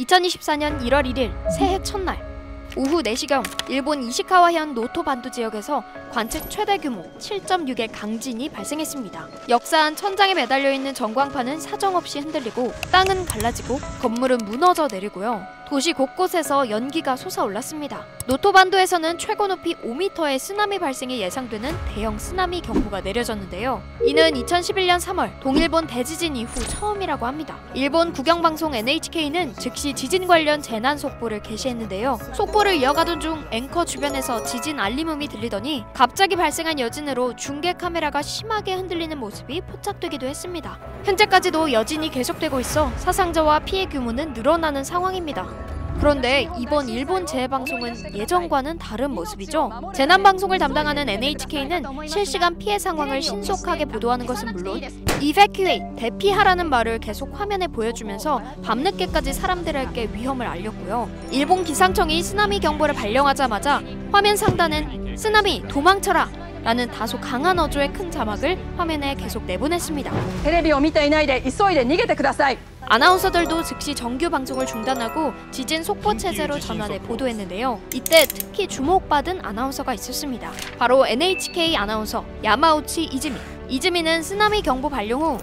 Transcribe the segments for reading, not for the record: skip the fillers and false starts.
2024년 1월 1일 새해 첫날 오후 4시경 일본 이시카와현 노토 반도 지역에서 관측 최대 규모 7.6의 강진이 발생했습니다. 역사한 천장에 매달려 있는 전광판은 사정없이 흔들리고 땅은 갈라지고 건물은 무너져 내리고요. 도시 곳곳에서 연기가 솟아올랐습니다. 노토 반도에서는 최고 높이 5m의 쓰나미 발생이 예상되는 대형 쓰나미 경보가 내려졌는데요. 이는 2011년 3월 동일본 대지진 이후 처음이라고 합니다. 일본 국영방송 NHK는 즉시 지진 관련 재난 속보를 게시했는데요. 속보를 이어가던 중 앵커 주변에서 지진 알림음이 들리더니 갑자기 발생한 여진으로 중계 카메라가 심하게 흔들리는 모습이 포착되기도 했습니다. 현재까지도 여진이 계속되고 있어 사상자와 피해 규모는 늘어나는 상황입니다. 그런데 이번 일본 재해방송은 예전과는 다른 모습이죠. 재난방송을 담당하는 NHK는 실시간 피해 상황을 신속하게 보도하는 것은 물론 evacuate, 대피하라는 말을 계속 화면에 보여주면서 밤늦게까지 사람들에게 위험을 알렸고요. 일본 기상청이 쓰나미 경보를 발령하자마자 화면 상단은 쓰나미 도망쳐라! 라는 다소 강한 어조의 큰 자막을 화면에 계속 내보냈습니다. 아나운서들도 즉시 정규 방송을 중단하고 지진 속보 체제로 전환해 보도했는데요. 이때 특히 주목받은 아나운서가 있었습니다. 바로 NHK 아나운서 야마우치 이즈미. 이즈미는 쓰나미 경보 발령 후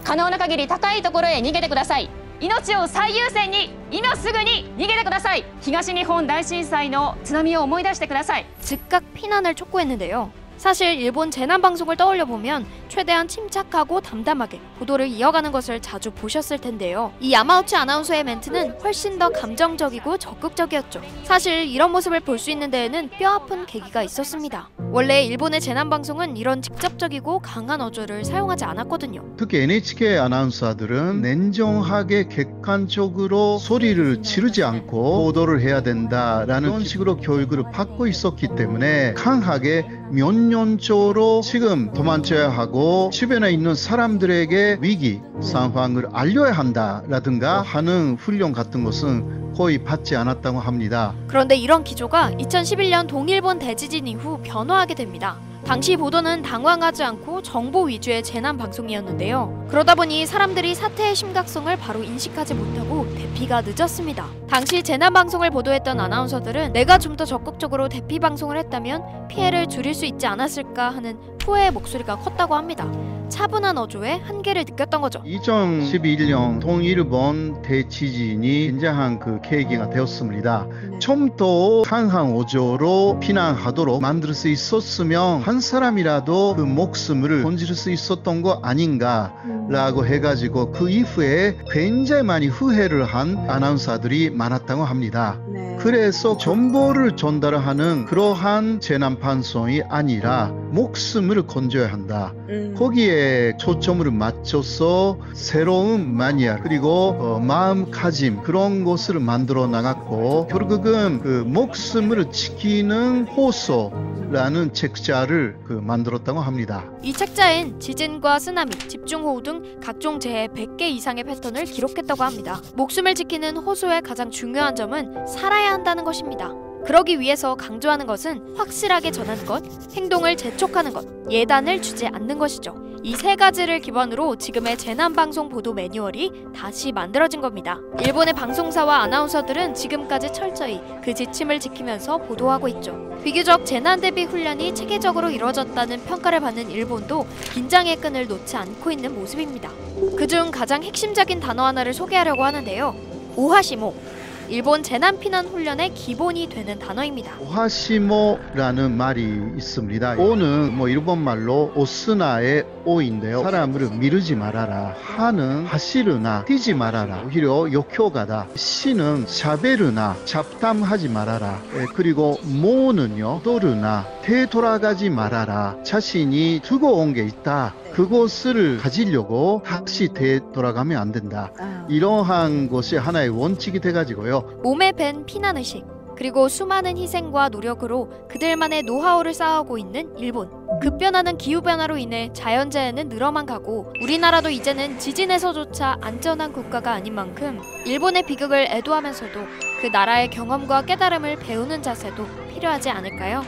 可能な限り高いところへ逃げてください。命を最優先に今すぐに逃げてください。東日本大震災の津波を思い出してください。 즉각 피난을 촉구했는데요. 사실 일본 재난방송을 떠올려보면 최대한 침착하고 담담하게 보도를 이어가는 것을 자주 보셨을 텐데요. 이 야마우치 아나운서의 멘트는 훨씬 더 감정적이고 적극적이었죠. 사실 이런 모습을 볼 수 있는 데에는 뼈아픈 계기가 있었습니다. 원래 일본의 재난방송은 이런 직접적이고 강한 어조를 사용하지 않았거든요. 특히 NHK 아나운서들은 냉정하게 객관적으로 소리를 지르지 않고 보도를 해야 된다라는 그런 식으로 교육을 받고 있었기 때문에 강하게 몇 년초로 지금 도망쳐야 하고 주변에 있는 사람들에게 위기 상황을 알려야 한다라든가 하는 훈련 같은 것은 거의 받지 않았다고 합니다. 그런데 이런 기조가 2011년 동일본 대지진 이후 변화하게 됩니다. 당시 보도는 당황하지 않고 정보 위주의 재난 방송이었는데요. 그러다 보니 사람들이 사태의 심각성을 바로 인식하지 못하고 대피가 늦었습니다. 당시 재난 방송을 보도했던 아나운서들은 내가 좀 더 적극적으로 대피 방송을 했다면 피해를 줄일 수 있지 않았을까 하는 후회의 목소리가 컸다고 합니다. 차분한 어조에 한계를 느꼈던 거죠. 2011년 동일본 대지진이 굉장한 그 계기가 되었습니다. 좀 더 강한 어조로 피난하도록 만들 수 있었으면 한 사람이라도 그 목숨을 건질 수 있었던 거 아닌가라고 해가지고 그 이후에 굉장히 많이 후회를 한 아나운서들이 많았다고 합니다. 그래서 정보를 전달하는 그러한 재난 방송이 아니라 목숨을 건져야 한다. 거기에 초점을 맞춰서 새로운 마니아 그리고 마음가짐 그런 것을 만들어 나갔고 결국은 그 목숨을 지키는 호소라는 책자를 만들었다고 합니다. 이 책자엔 지진과 쓰나미, 집중호우 등 각종 재해 100개 이상의 패턴을 기록했다고 합니다. 목숨을 지키는 호소의 가장 중요한 점은 살아야 한다는 것입니다. 그러기 위해서 강조하는 것은 확실하게 전하는 것, 행동을 재촉하는 것, 예단을 주지 않는 것이죠. 이 세 가지를 기반으로 지금의 재난방송 보도 매뉴얼이 다시 만들어진 겁니다. 일본의 방송사와 아나운서들은 지금까지 철저히 그 지침을 지키면서 보도하고 있죠. 비교적 재난 대비 훈련이 체계적으로 이루어졌다는 평가를 받는 일본도 긴장의 끈을 놓지 않고 있는 모습입니다. 그중 가장 핵심적인 단어 하나를 소개하려고 하는데요. 오하시모. 일본 재난피난 훈련의 기본이 되는 단어입니다. 오하시모라는 말이 있습니다. 오는 일본말로 오스나의 오인데요. 사람을 미루지 말아라. 하는 하시르나 뛰지 말아라. 오히려 역효가다. 시는 샤베르나 잡담하지 말아라. 그리고 모는요 도르나 되돌아가지 말아라. 자신이 두고 온 게 있다. 그것을 가지려고 다시 되돌아가면 안 된다. 이러한 것이 하나의 원칙이 돼가지고요. 몸에 밴 피난의식, 그리고 수많은 희생과 노력으로 그들만의 노하우를 쌓아오고 있는 일본. 급변하는 기후변화로 인해 자연재해는 늘어만 가고 우리나라도 이제는 지진에서조차 안전한 국가가 아닌 만큼 일본의 비극을 애도하면서도 그 나라의 경험과 깨달음을 배우는 자세도 필요하지 않을까요?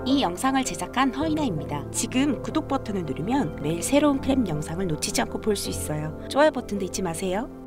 이 이 영상을 제작한 허이나입니다. 지금 구독 버튼을 누르면 매일 새로운 크랩 영상을 놓치지 않고 볼 수 있어요. 좋아요 버튼도 잊지 마세요.